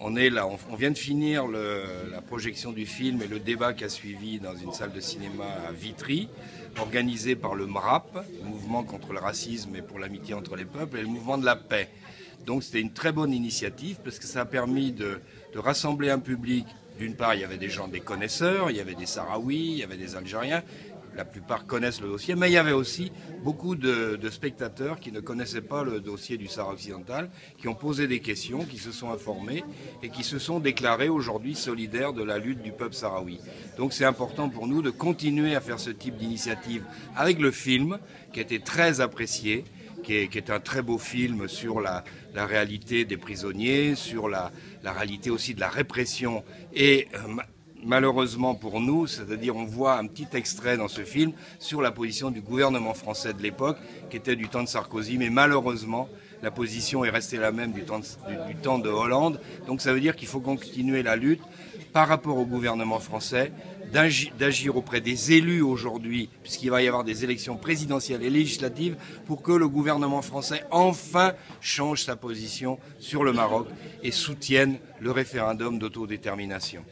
On est là, on vient de finir la projection du film et le débat qui a suivi dans une salle de cinéma à Vitry, organisé par le MRAP, Mouvement contre le racisme et pour l'amitié entre les peuples, et le Mouvement de la paix. Donc c'était une très bonne initiative parce que ça a permis de rassembler un public. D'une part, il y avait des gens, des connaisseurs, il y avait des Sahraouis, il y avait des Algériens. La plupart connaissent le dossier, mais il y avait aussi beaucoup de spectateurs qui ne connaissaient pas le dossier du Sahara occidental, qui ont posé des questions, qui se sont informés et qui se sont déclarés aujourd'hui solidaires de la lutte du peuple sahraoui. Donc c'est important pour nous de continuer à faire ce type d'initiative avec le film, qui a été très apprécié, qui est un très beau film sur la réalité des prisonniers, sur la réalité aussi de la répression et malheureusement pour nous, c'est-à-dire on voit un petit extrait dans ce film sur la position du gouvernement français de l'époque, qui était du temps de Sarkozy, mais malheureusement la position est restée la même du temps de Hollande. Donc ça veut dire qu'il faut continuer la lutte par rapport au gouvernement français, d'agir auprès des élus aujourd'hui, puisqu'il va y avoir des élections présidentielles et législatives, pour que le gouvernement français enfin change sa position sur le Maroc et soutienne le référendum d'autodétermination.